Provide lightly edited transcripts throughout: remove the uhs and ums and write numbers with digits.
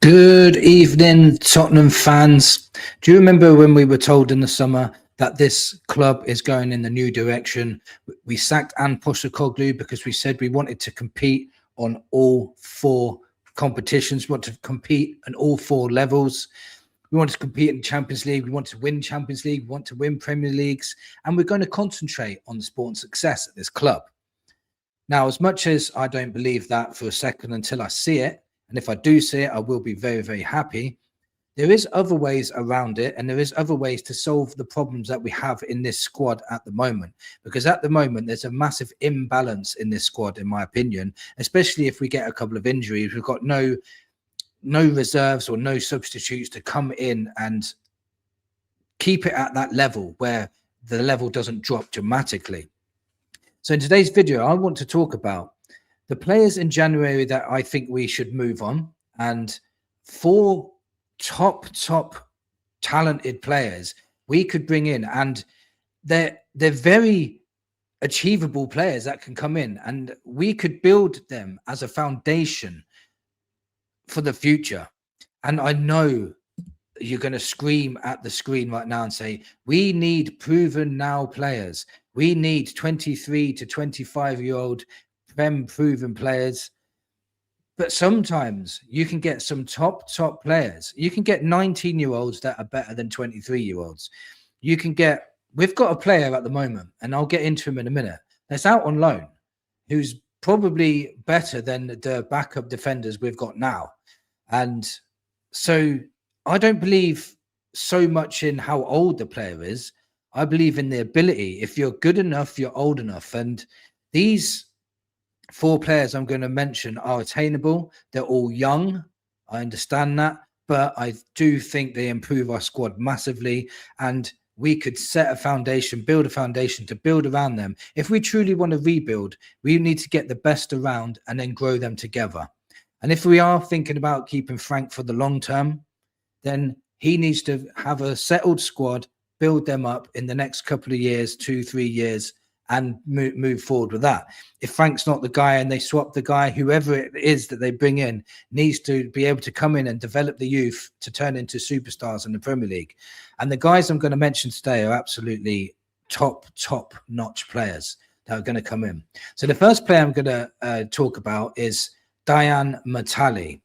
Good evening, Tottenham fans. Do you remember when we were told in the summer that this club is going in the new direction? We sacked Anne Postecoglou because we said we wanted to compete on all four competitions, we want to compete on all four levels. We want to compete in Champions League, we want to win Champions League, we want to win Premier Leagues, and we're going to concentrate on the sport and success at this club. Now, as much as I don't believe that for a second until I see it, and if I do see it, I will be very, very happy. There is other ways around it, and there is other ways to solve the problems that we have in this squad at the moment. Because at the moment, there's a massive imbalance in this squad, in my opinion, especially if we get a couple of injuries. We've got no reserves or no substitutes to come in and keep it at that level where the level doesn't drop dramatically. So in today's video, I want to talk about the players in January that I think we should move on, and four top talented players we could bring in, and they're very achievable players that can come in, and we could build them as a foundation for the future. And I know you're going to scream at the screen right now and say, we need proven now players. We need 23 to 25-year-old proven players. But sometimes you can get some top players. You can get 19-year-olds that are better than 23-year-olds. We've got a player at the moment, and I'll get into him in a minute, that's out on loan, who's probably better than the backup defenders we've got now. And so I don't believe so much in how old the player is. I believe in the ability. If you're good enough, you're old enough. And these four players I'm going to mention are attainable. They're all young. I understand that. But I do think they improve our squad massively. And we could set a foundation, build a foundation to build around them. If we truly want to rebuild, we need to get the best around and then grow them together. And if we are thinking about keeping Frank for the long term, then he needs to have a settled squad, build them up in the next couple of years, 2-3 years, and move forward with that. If Frank's not the guy and they swap the guy, whoever it is that they bring in needs to be able to come in and develop the youth to turn into superstars in the Premier League. And the guys I'm going to mention today are absolutely top-notch players that are going to come in. So the first player I'm going to talk about is Dayann Methalie.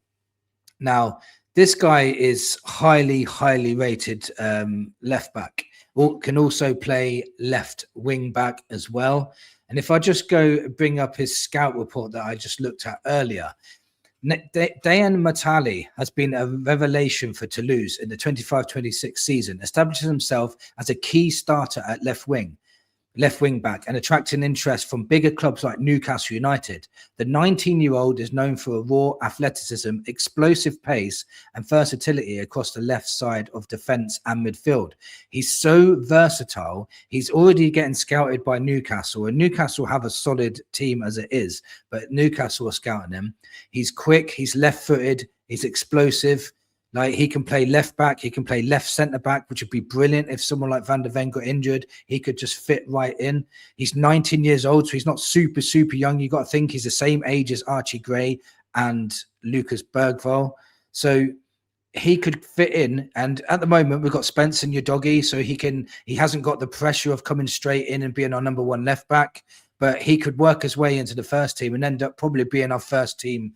Now, this guy is highly rated left back. Can also play left wing back as well. And if I just go bring up his scout report that I just looked at earlier, Dayann Methalie has been a revelation for Toulouse in the 25-26 season, establishing himself as a key starter at left wing back, and attracting interest from bigger clubs like Newcastle United. The 19-year-old is known for a raw athleticism, explosive pace, and versatility across the left side of defence and midfield. He's so versatile. He's already getting scouted by Newcastle, and Newcastle have a solid team as it is, but Newcastle are scouting him. He's quick, he's left-footed, he's explosive. Like, he can play left back, he can play left centre back, which would be brilliant if someone like Van der Ven got injured. He could just fit right in. He's 19 years old, so he's not super young. You got to think he's the same age as Archie Gray and Lucas Bergvall. So he could fit in. And at the moment, we've got Spencer and your doggy, so he hasn't got the pressure of coming straight in and being our number one left back. But he could work his way into the first team and end up probably being our first team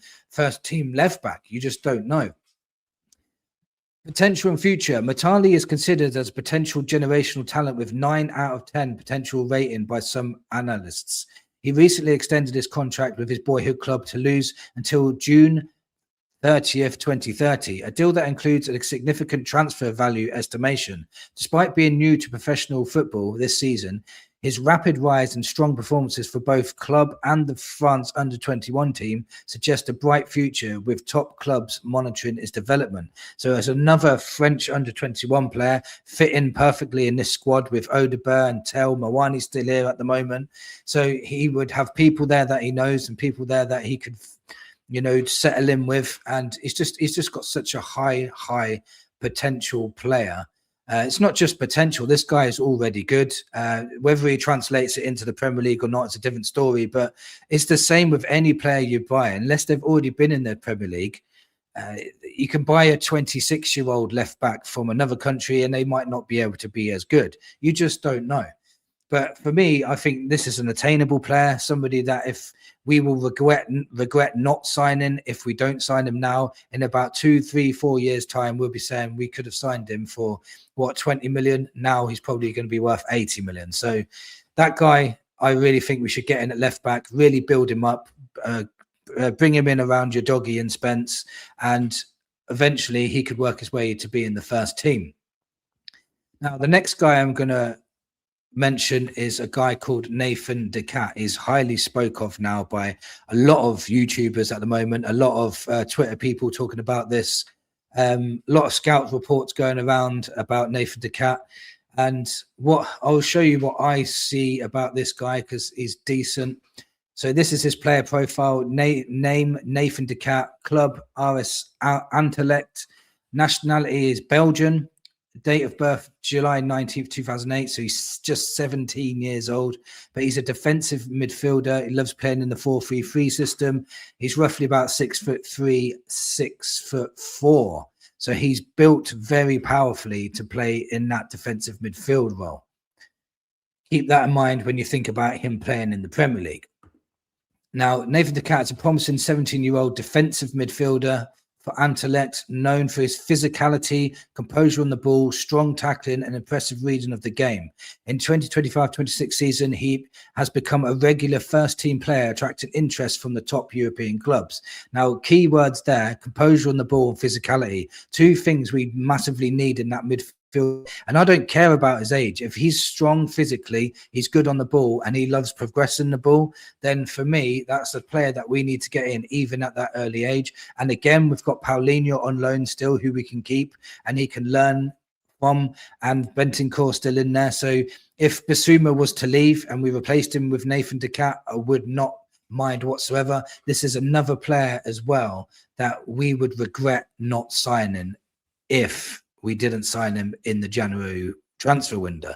left back. You just don't know. Potential and future. Methalie is considered as a potential generational talent with 9 out of 10 potential rating by some analysts. He recently extended his contract with his boyhood club Toulouse until June 30th, 2030, a deal that includes a significant transfer value estimation. Despite being new to professional football this season, his rapid rise and strong performances for both club and the France under-21 team suggest a bright future, with top clubs monitoring his development. So as another French under-21 player, fit in perfectly in this squad with Audebert and Tel. Mawani still here at the moment. So he would have people there that he knows and people there that he could, settle in with. And he's just got such a high potential player. It's not just potential. This guy is already good. Whether he translates it into the Premier League or not, it's a different story. But it's the same with any player you buy. Unless they've already been in the Premier League, you can buy a 26-year-old left back from another country and they might not be able to be as good. You just don't know. But for me, I think this is an attainable player, somebody that if we will regret not signing, if we don't sign him now, in about 2, 3, 4 years' time, we'll be saying we could have signed him for, 20 million? Now he's probably going to be worth 80 million. So that guy, I really think we should get in at left back, really build him up, bring him in around your Doggy and Spence, and eventually he could work his way to be in the first team. Now, the next guy I'm going to mention is a guy called Nathan De Cat. He's highly spoke of now by a lot of YouTubers at the moment, a lot of Twitter people talking about this, a lot of scout reports going around about Nathan De Cat. And what I'll show you what I see about this guy, because he's decent. So this is his player profile. Name Nathan De Cat, club RS Anderlecht, nationality is Belgian. Date of birth, July 19th, 2008. So he's just 17 years old, but he's a defensive midfielder. He loves playing in the 4-3-3 system. He's roughly about 6'3", 6'4". So he's built very powerfully to play in that defensive midfield role. Keep that in mind when you think about him playing in the Premier League. Now, Nathan De Cat is a promising 17-year-old defensive midfielder for Anderlecht, known for his physicality, composure on the ball, strong tackling, and impressive reading of the game. In 2025-26 season, he has become a regular first-team player, attracting interest from the top European clubs. Now, key words there, composure on the ball and physicality, two things we massively need in that midfield. And I don't care about his age. If he's strong physically, he's good on the ball, and he loves progressing the ball, then for me, that's a player that we need to get in even at that early age. And again, we've got Paulinho on loan still, who we can keep and he can learn from, and Bentancur still in there. So if Bissouma was to leave and we replaced him with Nathan De Cat, I would not mind whatsoever. This is another player as well that we would regret not signing if we didn't sign him in the January transfer window.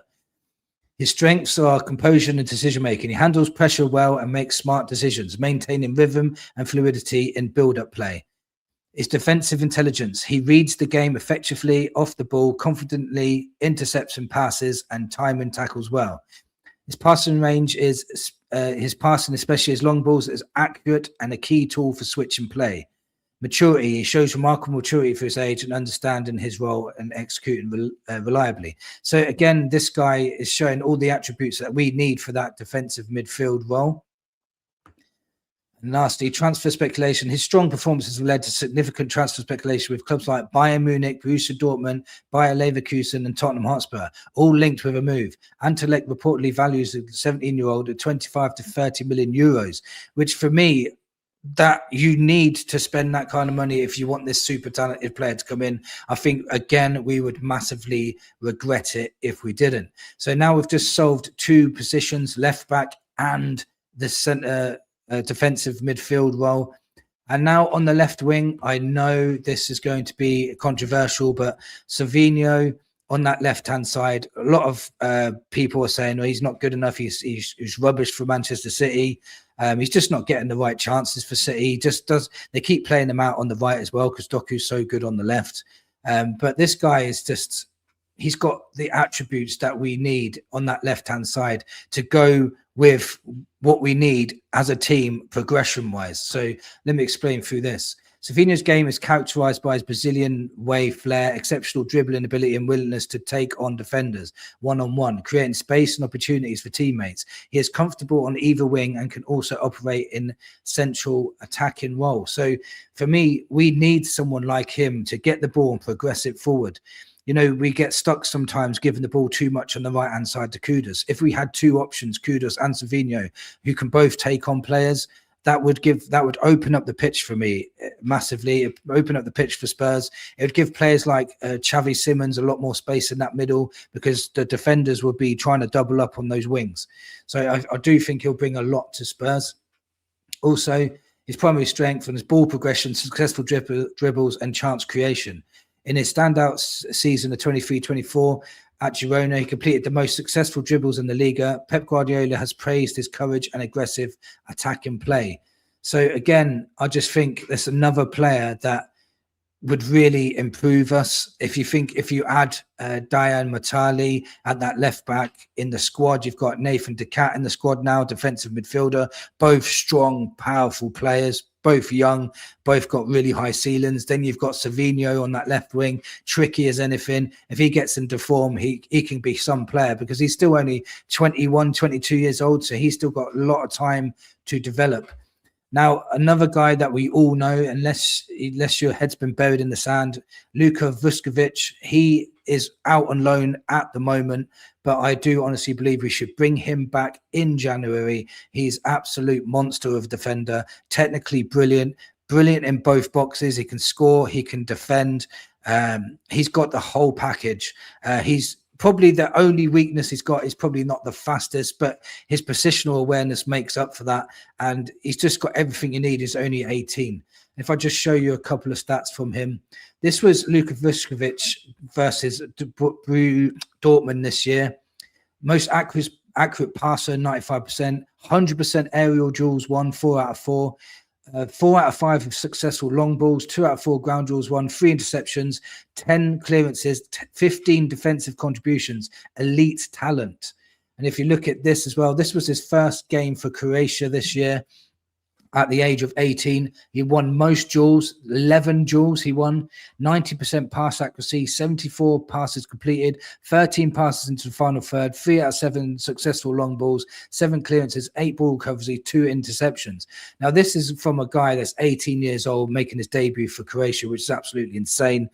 His strengths are composure and decision-making. He handles pressure well and makes smart decisions, maintaining rhythm and fluidity in build-up play. His defensive intelligence. He reads the game effectively, off the ball, confidently, intercepts and passes, and timing tackles well. His passing range is, his passing, especially his long balls, is accurate and a key tool for switching play. Maturity, he shows remarkable maturity for his age and understanding his role and executing reliably. So again, this guy is showing all the attributes that we need for that defensive midfield role. And lastly, transfer speculation. His strong performances have led to significant transfer speculation with clubs like Bayern Munich, Borussia Dortmund, Bayer Leverkusen, and Tottenham Hotspur, all linked with a move. Anderlecht reportedly values the 17-year-old at 25 to 30 million euros, which for me, that you need to spend that kind of money if you want this super talented player to come in. I think, again, we would massively regret it if we didn't. So now we've just solved two positions, left back and the centre defensive midfield role. And now on the left wing, I know this is going to be controversial, but Savinho on that left-hand side, a lot of people are saying, well, he's not good enough. He's rubbish for Manchester City. He's just not getting the right chances for City. He just does. They keep playing him out on the right as well because Doku's so good on the left. But this guy is just, he's got the attributes that we need on that left-hand side to go with what we need as a team progression-wise. So let me explain through this. Savinho's game is characterized by his Brazilian way flair, exceptional dribbling ability and willingness to take on defenders one-on-one, creating space and opportunities for teammates. He is comfortable on either wing and can also operate in central attacking role. So for me, we need someone like him to get the ball and progress it forward. You know, we get stuck sometimes giving the ball too much on the right-hand side to Kudus. If we had two options, Kudus and Savinho, who can both take on players, that would open up the pitch for me massively, open up the pitch for Spurs. It would give players like Xavi Simons a lot more space in that middle because the defenders would be trying to double up on those wings. So I do think he'll bring a lot to Spurs. Also, his primary strength and his ball progression, successful dribbles and chance creation. In his standout season of 23-24 at Girona, he completed the most successful dribbles in the Liga. Pep Guardiola has praised his courage and aggressive attacking play. So again, I just think there's another player that would really improve us. If you add Dayann, Methalie at that left back in the squad, you've got Nathan Decat in the squad now, defensive midfielder, both strong, powerful players, both young, both got really high ceilings. Then you've got Savinho on that left wing, tricky as anything. If he gets into form, he can be some player, because he's still only 21, 22 years old, so he's still got a lot of time to develop. Now, another guy that we all know, unless your head's been buried in the sand, Luka Vuskovic, he is out on loan at the moment, but I do honestly believe we should bring him back in January. He's absolute monster of defender, technically brilliant in both boxes. He can score, he can defend. He's got the whole package. He's probably the only weakness he's got is probably not the fastest, but his positional awareness makes up for that. And he's just got everything you need. He's only 18. If I just show you a couple of stats from him, this was Luka Vuskovic versus Dortmund this year. Most accurate passer, 95%, 100% aerial duels won, 4 out of 4. 4 out of 5 of successful long balls, 2 out of 4 ground duels won, 3 interceptions, 10 clearances, 15 defensive contributions, elite talent. And if you look at this as well, this was his first game for Croatia this year. At the age of 18, he won most duels, 11 duels he won, 90% pass accuracy, 74 passes completed, 13 passes into the final third, 3 out of 7 successful long balls, 7 clearances, 8 ball recoveries, 2 interceptions. Now, this is from a guy that's 18 years old making his debut for Croatia, which is absolutely insane.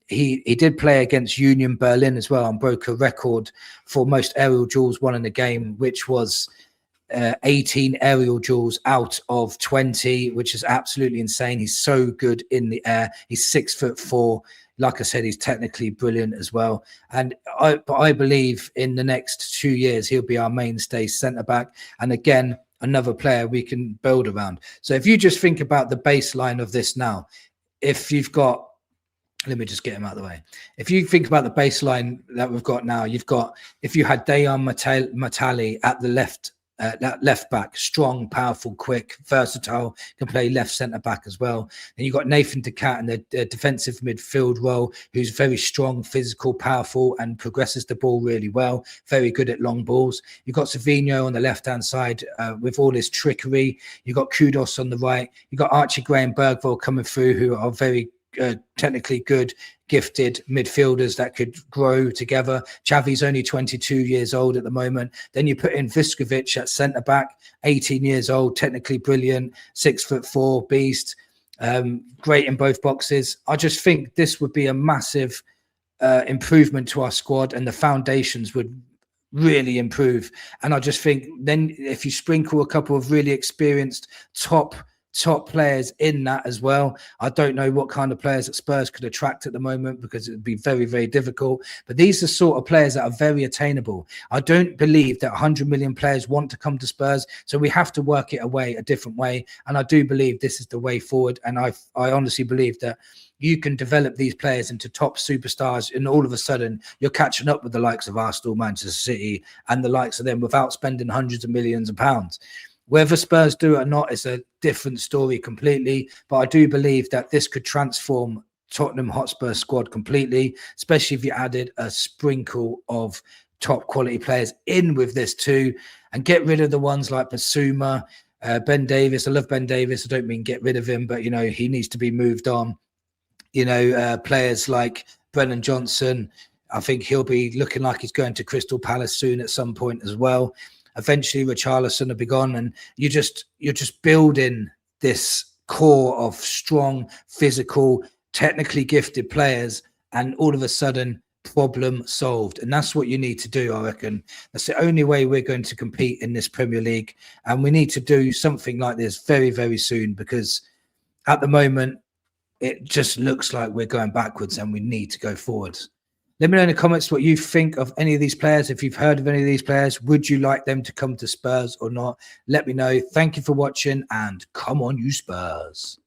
He did play against Union Berlin as well and broke a record for most aerial duels won in a game, which was 18 aerial duels out of 20, which is absolutely insane. He's so good in the air. He's 6'4". Like I said, he's technically brilliant as well. And I believe in the next 2 years, he'll be our mainstay centre back. And again, another player we can build around. So if you just think about the baseline of this now, if you've got, let me just get him out of the way. If you think about the baseline that we've got now, you've got, if you had Dayann Methalie at the left back, strong, powerful, quick, versatile, can play left centre back as well. Then you've got Nathan Decat in the defensive midfield role, who's very strong, physical, powerful, and progresses the ball really well. Very good at long balls. You've got Savinho on the left-hand side with all his trickery. You've got Kudos on the right. You've got Archie Gray and Bergvall coming through, who are very technically good, gifted midfielders that could grow together. Xavi's only 22 years old at the moment. Then you put in Vuskovic at centre back, 18 years old, technically brilliant, 6'4" beast, great in both boxes. I just think this would be a massive improvement to our squad, and the foundations would really improve. And I just think then if you sprinkle a couple of really experienced top players in that as well. I don't know what kind of players that Spurs could attract at the moment, because it would be very, very difficult. But these are sort of players that are very attainable. I don't believe that 100 million players want to come to Spurs, so we have to work it a different way. And I do believe this is the way forward. And I honestly believe that you can develop these players into top superstars, and all of a sudden you're catching up with the likes of Arsenal, Manchester City, and the likes of them without spending hundreds of millions of pounds. Whether Spurs do it or not is a different story completely, but I do believe that this could transform Tottenham Hotspur squad completely, especially if you added a sprinkle of top quality players in with this too, and get rid of the ones like Basuma, Ben Davis. I love Ben Davis. I don't mean get rid of him, but, you know, he needs to be moved on. You know, players like Brennan Johnson, I think he'll be looking like he's going to Crystal Palace soon at some point as well. Eventually, Richarlison will be gone, and you're just building this core of strong, physical, technically gifted players, and all of a sudden, problem solved. And that's what you need to do, I reckon. That's the only way we're going to compete in this Premier League, and we need to do something like this very, very soon, because at the moment, it just looks like we're going backwards, and we need to go forwards. Let me know in the comments what you think of any of these players. If you've heard of any of these players, would you like them to come to Spurs or not? Let me know. Thank you for watching, and come on, you Spurs.